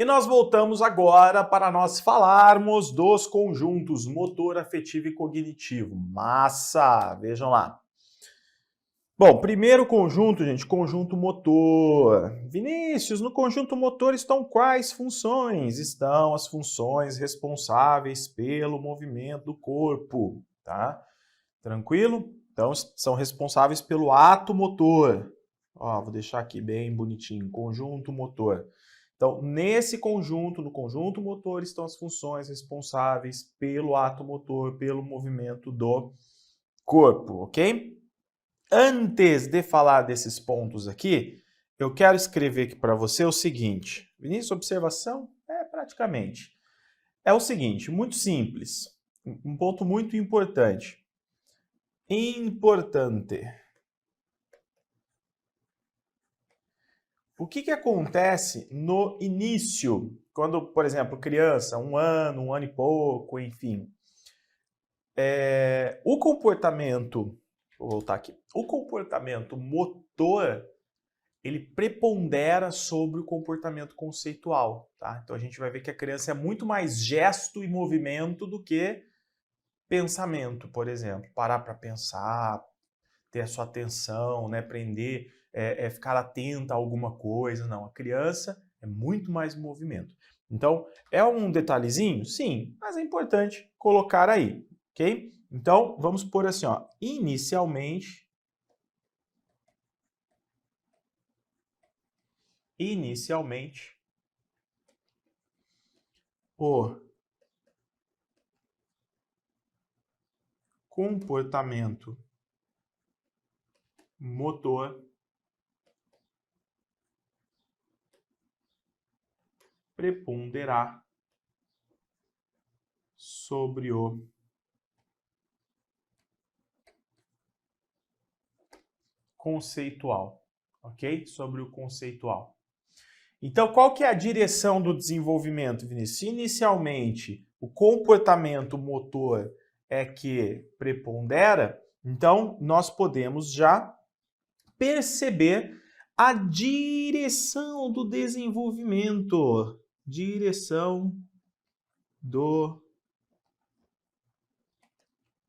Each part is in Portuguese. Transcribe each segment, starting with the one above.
E nós voltamos agora para nós falarmos dos conjuntos motor, afetivo e cognitivo. Massa! Vejam lá. Bom, primeiro conjunto, gente, conjunto motor. Vinícius, no conjunto motor estão quais funções? Estão as funções responsáveis pelo movimento do corpo, tá? Tranquilo? Então, são responsáveis pelo ato motor. Ó, vou deixar aqui bem bonitinho, conjunto motor. Então, nesse conjunto, no conjunto motor, estão as funções responsáveis pelo ato motor, pelo movimento do corpo, ok? Antes de falar desses pontos aqui, eu quero escrever aqui para você o seguinte. Vinícius, observação? Praticamente. É o seguinte, muito simples. Um ponto muito importante. O que acontece no início, quando, por exemplo, criança, um ano e pouco, enfim. O comportamento, vou voltar aqui, o comportamento motor, ele prepondera sobre o comportamento conceitual, tá? Então a gente vai ver que a criança é muito mais gesto e movimento do que pensamento, por exemplo. Parar para pensar, ter a sua atenção, né? Aprender, ficar atenta a alguma coisa. Não, a criança é muito mais movimento. Então, é um detalhezinho? Sim, mas é importante colocar aí, ok? Então, vamos pôr assim, ó, inicialmente, o comportamento motor preponderar sobre o conceitual, ok? Sobre o conceitual. Então, qual que é a direção do desenvolvimento, Vinícius? Inicialmente, o comportamento motor é que prepondera, então nós podemos já perceber a direção do desenvolvimento. Direção do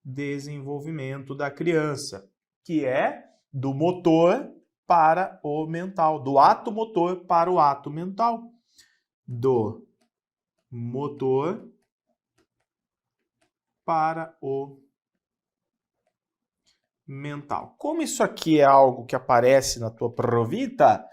desenvolvimento da criança, que é do motor para o mental, do ato motor para o ato mental. Do motor para o mental. Como isso aqui é algo que aparece na tua provita,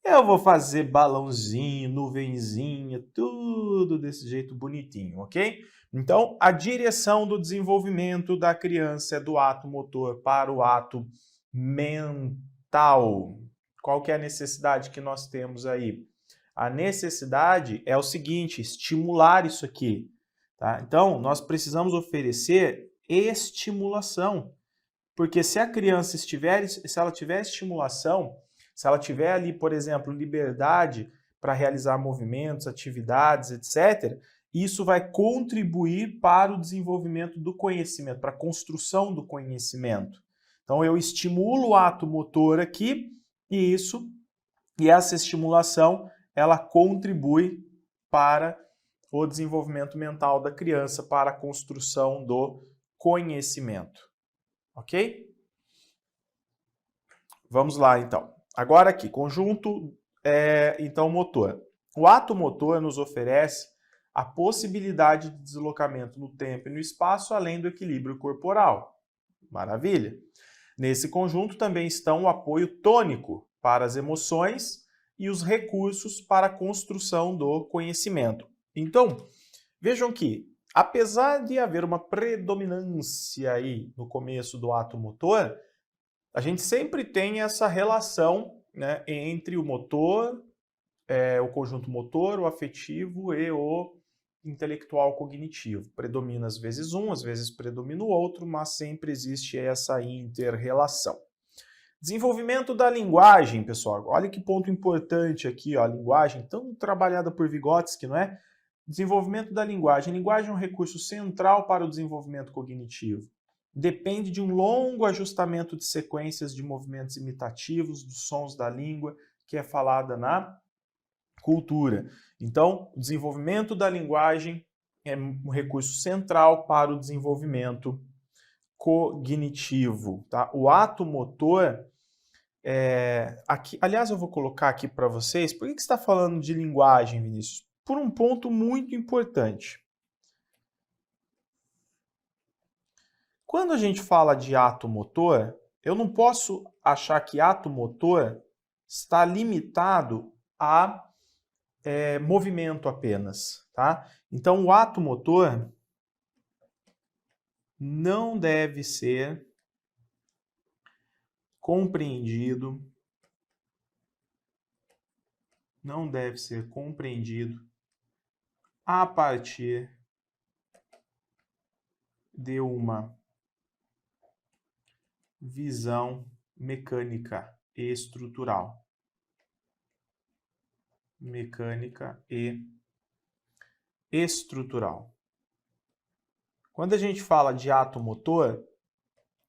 eu vou fazer balãozinho, nuvenzinha, tudo desse jeito bonitinho, ok? Então, a direção do desenvolvimento da criança é do ato motor para o ato mental. Qual que é a necessidade que nós temos aí? A necessidade é o seguinte, estimular isso aqui. Tá? Então, nós precisamos oferecer estimulação. Porque se a criança se ela tiver estimulação, se ela tiver ali, por exemplo, liberdade para realizar movimentos, atividades, etc., isso vai contribuir para o desenvolvimento do conhecimento, para a construção do conhecimento. Então, eu estimulo o ato motor aqui e essa estimulação, ela contribui para o desenvolvimento mental da criança, para a construção do conhecimento. Ok? Vamos lá, então. Agora aqui, conjunto, então, motor. O ato motor nos oferece a possibilidade de deslocamento no tempo e no espaço, além do equilíbrio corporal. Maravilha! Nesse conjunto também estão o apoio tônico para as emoções e os recursos para a construção do conhecimento. Então, vejam que, apesar de haver uma predominância aí no começo do ato motor, a gente sempre tem essa relação, né, entre o motor, o conjunto motor, o afetivo e o intelectual cognitivo. Predomina às vezes um, às vezes predomina o outro, mas sempre existe essa inter-relação. Desenvolvimento da linguagem, pessoal. Olha que ponto importante aqui, ó, a linguagem tão trabalhada por Vygotsky, não é? Desenvolvimento da linguagem. A linguagem é um recurso central para o desenvolvimento cognitivo. Depende de um longo ajustamento de sequências de movimentos imitativos dos sons da língua, que é falada na cultura. Então, o desenvolvimento da linguagem é um recurso central para o desenvolvimento cognitivo. Tá? O ato motor, aqui, aliás, eu vou colocar aqui para vocês, por que você está falando de linguagem, Vinícius? Por um ponto muito importante. Quando a gente fala de ato motor, eu não posso achar que ato motor está limitado a movimento apenas, tá? Então, o ato motor não deve ser compreendido, a partir de uma visão mecânica e estrutural. Mecânica e estrutural. Quando a gente fala de ato motor,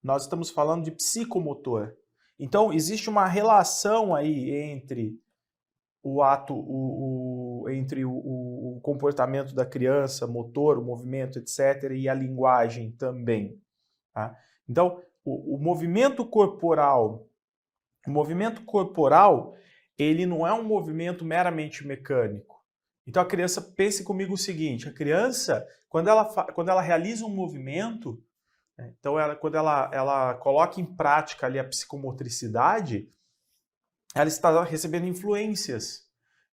nós estamos falando de psicomotor. Então, existe uma relação aí entre o comportamento da criança, motor, o movimento, etc., e a linguagem também. Tá? Então, o movimento corporal, ele não é um movimento meramente mecânico. Então a criança, pense comigo o seguinte, a criança, quando ela realiza um movimento, então quando ela coloca em prática ali a psicomotricidade, ela está recebendo influências.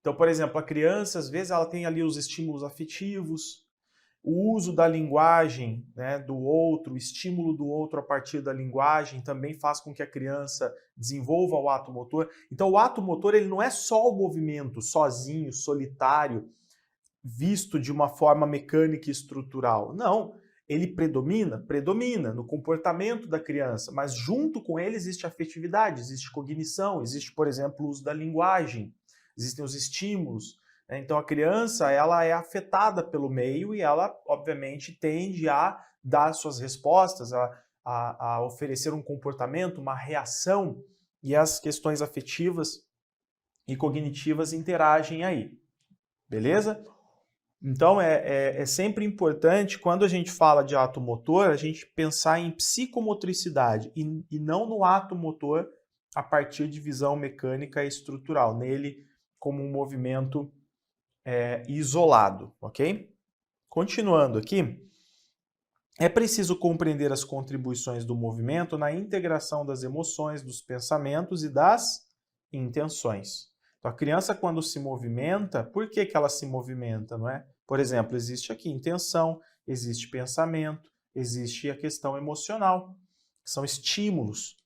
Então, por exemplo, a criança, às vezes, ela tem ali os estímulos afetivos, o uso da linguagem, né, do outro, o estímulo do outro a partir da linguagem também faz com que a criança desenvolva o ato motor. Então o ato motor ele não é só o movimento sozinho, solitário, visto de uma forma mecânica e estrutural. Não, ele predomina no comportamento da criança, mas junto com ele existe afetividade, existe cognição, existe, por exemplo, o uso da linguagem, existem os estímulos. Então a criança ela é afetada pelo meio e ela, obviamente, tende a dar suas respostas, a oferecer um comportamento, uma reação, e as questões afetivas e cognitivas interagem aí. Beleza? Então é sempre importante, quando a gente fala de ato motor, a gente pensar em psicomotricidade e não no ato motor a partir de visão mecânica e estrutural, nele como um movimento isolado, ok? Continuando aqui, é preciso compreender as contribuições do movimento na integração das emoções, dos pensamentos e das intenções. Então, a criança, quando se movimenta, por que ela se movimenta, não é? Por exemplo, existe aqui intenção, existe pensamento, existe a questão emocional, que são estímulos.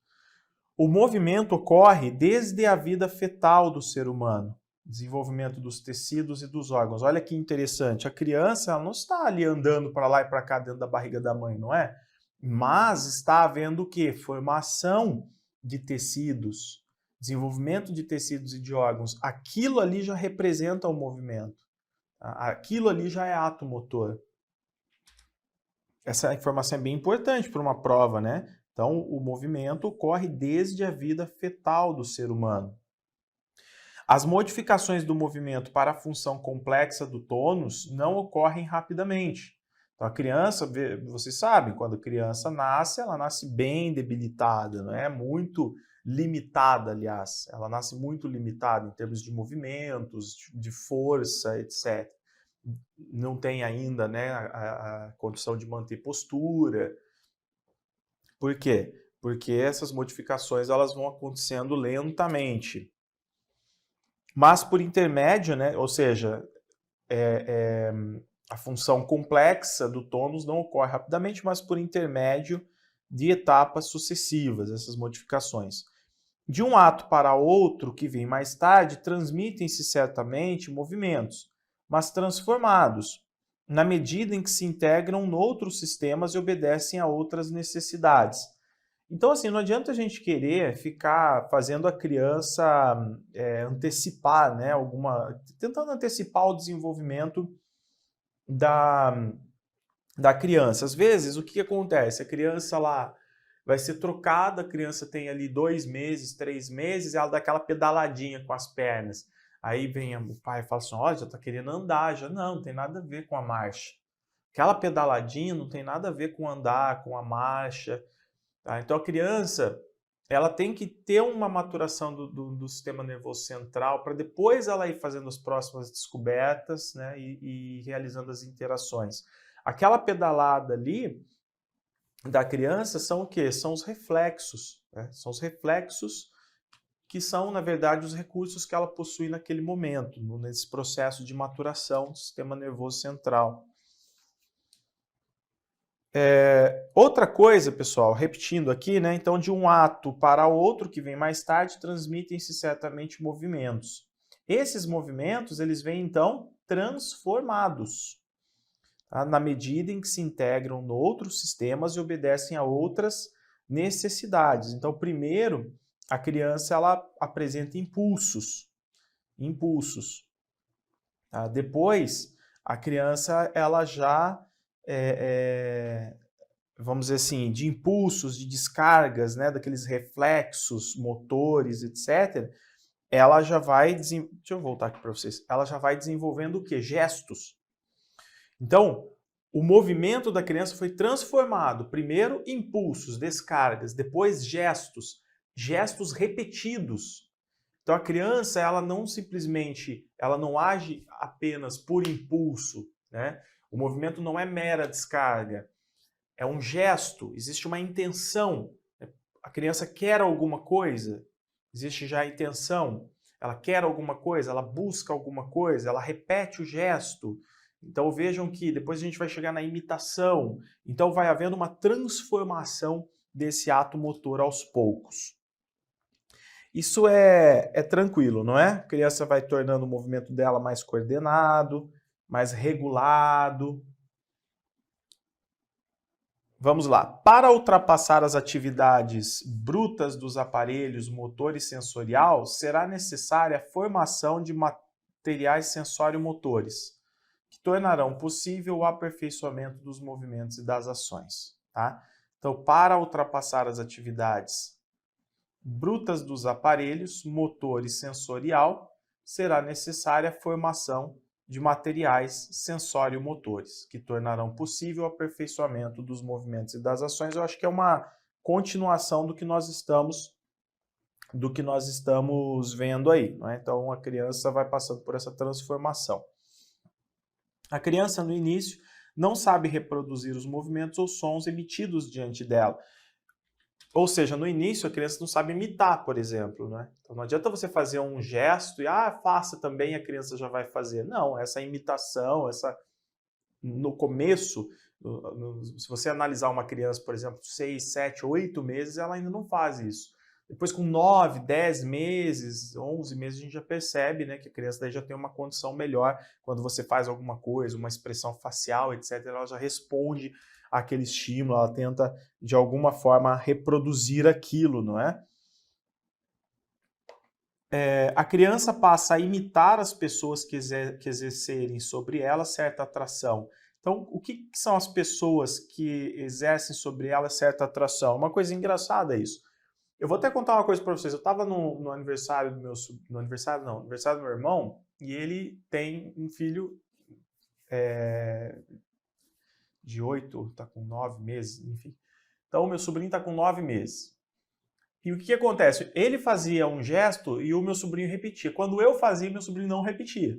O movimento ocorre desde a vida fetal do ser humano. Desenvolvimento dos tecidos e dos órgãos. Olha que interessante, a criança ela não está ali andando para lá e para cá dentro da barriga da mãe, não é? Mas está havendo o quê? Formação de tecidos, desenvolvimento de tecidos e de órgãos. Aquilo ali já representa o movimento. Aquilo ali já é ato motor. Essa informação é bem importante para uma prova, né? Então, o movimento ocorre desde a vida fetal do ser humano. As modificações do movimento para a função complexa do tônus não ocorrem rapidamente. Então a criança, vocês sabem, quando a criança nasce, ela nasce bem debilitada, não é? Muito limitada, aliás. Ela nasce muito limitada em termos de movimentos, de força, etc. Não tem ainda, né, a condição de manter postura. Por quê? Porque essas modificações elas vão acontecendo lentamente. Mas por intermédio, né, ou seja, a função complexa do tônus não ocorre rapidamente, mas por intermédio de etapas sucessivas, essas modificações. De um ato para outro, que vem mais tarde, transmitem-se certamente movimentos, mas transformados, na medida em que se integram noutros sistemas e obedecem a outras necessidades. Então, assim, não adianta a gente querer ficar fazendo a criança antecipar, né, tentando antecipar o desenvolvimento da criança. Às vezes, o que acontece? A criança lá vai ser trocada, a criança tem ali 2 meses, 3 meses, ela dá aquela pedaladinha com as pernas. Aí vem o pai e fala assim, olha, já tá querendo andar, já não tem nada a ver com a marcha. Aquela pedaladinha não tem nada a ver com andar, com a marcha. Tá? Então a criança, ela tem que ter uma maturação do sistema nervoso central para depois ela ir fazendo as próximas descobertas, né, e realizando as interações. Aquela pedalada ali da criança são o quê? São os reflexos, né? São os reflexos que são, na verdade, os recursos que ela possui naquele momento, nesse processo de maturação do sistema nervoso central. Outra coisa, pessoal, repetindo aqui, né? Então, de um ato para outro que vem mais tarde, transmitem-se certamente movimentos. Esses movimentos, eles vêm, então, transformados, tá? Na medida em que se integram em outros sistemas e obedecem a outras necessidades. Então, primeiro, a criança, ela apresenta impulsos. Tá? Depois, a criança, ela já vamos dizer assim, de impulsos, de descargas, né, daqueles reflexos, motores, etc., ela já vai, deixa eu voltar aqui para vocês, ela já vai desenvolvendo o quê? Gestos. Então, o movimento da criança foi transformado, primeiro impulsos, descargas, depois gestos, gestos repetidos. Então a criança, ela não simplesmente, ela não age apenas por impulso, né? O movimento não é mera descarga, é um gesto, existe uma intenção. A criança quer alguma coisa, existe já a intenção. Ela quer alguma coisa, ela busca alguma coisa, ela repete o gesto. Então vejam que depois a gente vai chegar na imitação. Então vai havendo uma transformação desse ato motor aos poucos. Isso é tranquilo, não é? A criança vai tornando o movimento dela mais coordenado, mais regulado. Vamos lá. Para ultrapassar as atividades brutas dos aparelhos motor e sensorial, será necessária a formação de materiais sensório-motores, que tornarão possível o aperfeiçoamento dos movimentos e das ações. Tá? Então, para ultrapassar as atividades brutas dos aparelhos, motor e sensorial, será necessária a formação de materiais sensório-motores, que tornarão possível o aperfeiçoamento dos movimentos e das ações. Eu acho que é uma continuação do que nós estamos vendo aí, não é? Então a criança vai passando por essa transformação. A criança no início não sabe reproduzir os movimentos ou sons emitidos diante dela. Ou seja, no início a criança não sabe imitar, por exemplo, né? Então não adianta você fazer um gesto e faça também, a criança já vai fazer. Não, essa imitação, no começo, se você analisar uma criança, por exemplo, 6, 7, 8 meses, ela ainda não faz isso. Depois com 9, 10 meses, 11 meses, a gente já percebe, né, que a criança daí já tem uma condição melhor. Quando você faz alguma coisa, uma expressão facial, etc., ela já responde aquele estímulo, ela tenta de alguma forma reproduzir aquilo, não é? A criança passa a imitar as pessoas que exercerem sobre ela certa atração. Então, o que são as pessoas que exercem sobre ela certa atração? Uma coisa engraçada isso. Eu vou até contar uma coisa para vocês. Eu estava no aniversário do aniversário do meu irmão, e ele tem um filho de 8, está com 9 meses, enfim. Então, o meu sobrinho está com 9 meses. E o que acontece? Ele fazia um gesto e o meu sobrinho repetia. Quando eu fazia, meu sobrinho não repetia.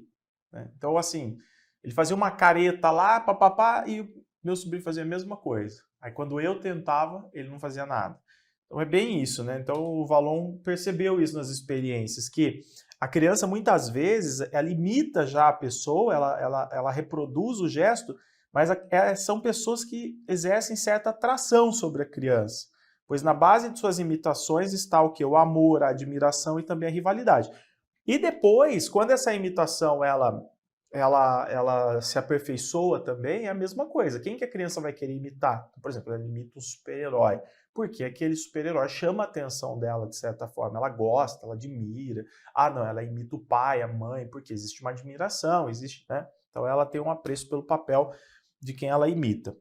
Né? Então, assim, ele fazia uma careta lá, papapá, e o meu sobrinho fazia a mesma coisa. Aí, quando eu tentava, ele não fazia nada. Então, é bem isso, né? Então, o Valon percebeu isso nas experiências, que a criança, muitas vezes, ela imita já a pessoa, ela reproduz o gesto, mas são pessoas que exercem certa atração sobre a criança. Pois na base de suas imitações está o quê? O amor, a admiração e também a rivalidade. E depois, quando essa imitação ela se aperfeiçoa também, é a mesma coisa. Quem que a criança vai querer imitar? Por exemplo, ela imita um super-herói. Porque aquele super-herói chama a atenção dela de certa forma. Ela gosta, ela admira. Não, ela imita o pai, a mãe, porque existe uma admiração, existe, né? Então ela tem um apreço pelo papel de quem ela imita.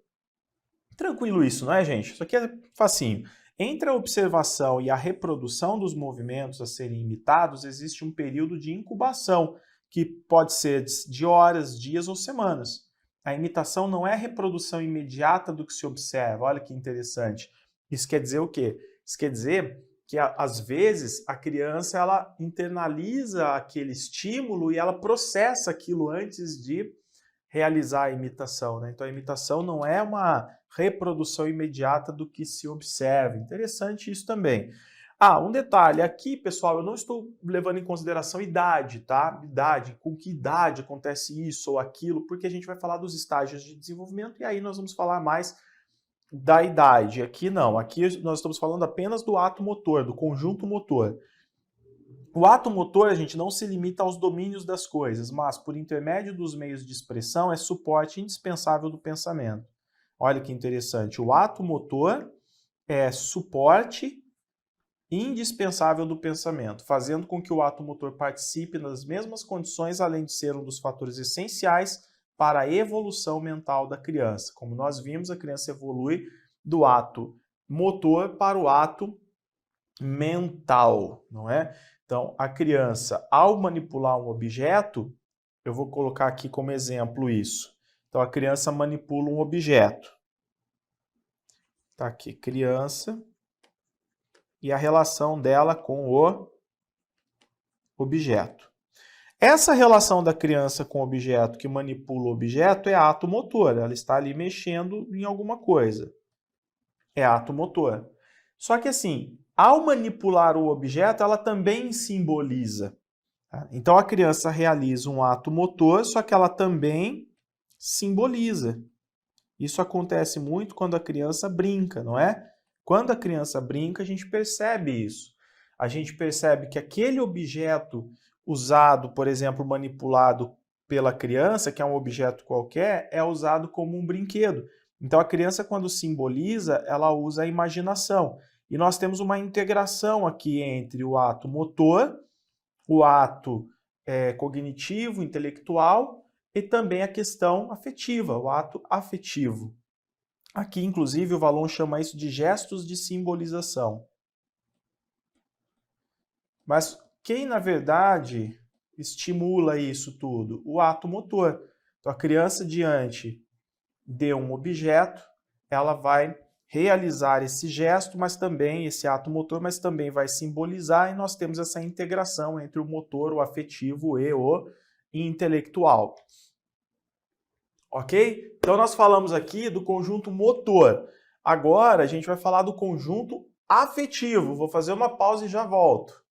Tranquilo isso, não é, gente? Isso aqui é facinho. Entre a observação e a reprodução dos movimentos a serem imitados, existe um período de incubação, que pode ser de horas, dias ou semanas. A imitação não é a reprodução imediata do que se observa. Olha que interessante. Isso quer dizer o quê? Isso quer dizer que, às vezes, a criança ela internaliza aquele estímulo e ela processa aquilo antes de realizar a imitação, né? Então, a imitação não é uma reprodução imediata do que se observa. Interessante isso também. Um detalhe aqui, pessoal, eu não estou levando em consideração idade, tá? Idade, com que idade acontece isso ou aquilo, porque a gente vai falar dos estágios de desenvolvimento e aí nós vamos falar mais da idade. Aqui não, aqui nós estamos falando apenas do ato motor, do conjunto motor. O ato motor, a gente não se limita aos domínios das coisas, mas, por intermédio dos meios de expressão, é suporte indispensável do pensamento. Olha que interessante. O ato motor é suporte indispensável do pensamento, fazendo com que o ato motor participe das mesmas condições, além de ser um dos fatores essenciais para a evolução mental da criança. Como nós vimos, a criança evolui do ato motor para o ato mental, não é? Então, a criança, ao manipular um objeto, eu vou colocar aqui como exemplo isso. Então, a criança manipula um objeto. Tá aqui, criança e a relação dela com o objeto. Essa relação da criança com o objeto que manipula o objeto é ato motor. Ela está ali mexendo em alguma coisa. É ato motor. Só que assim, ao manipular o objeto, ela também simboliza. Tá? Então a criança realiza um ato motor, só que ela também simboliza. Isso acontece muito quando a criança brinca, não é? Quando a criança brinca, a gente percebe isso. A gente percebe que aquele objeto usado, por exemplo, manipulado pela criança, que é um objeto qualquer, é usado como um brinquedo. Então a criança, quando simboliza, ela usa a imaginação. E nós temos uma integração aqui entre o ato motor, o ato cognitivo, intelectual, e também a questão afetiva, o ato afetivo. Aqui, inclusive, o Vallon chama isso de gestos de simbolização. Mas quem, na verdade, estimula isso tudo? O ato motor. Então, a criança, diante de um objeto, ela vai realizar esse gesto, mas também esse ato motor, mas também vai simbolizar, e nós temos essa integração entre o motor, o afetivo e o intelectual. Ok? Então nós falamos aqui do conjunto motor. Agora a gente vai falar do conjunto afetivo. Vou fazer uma pausa e já volto.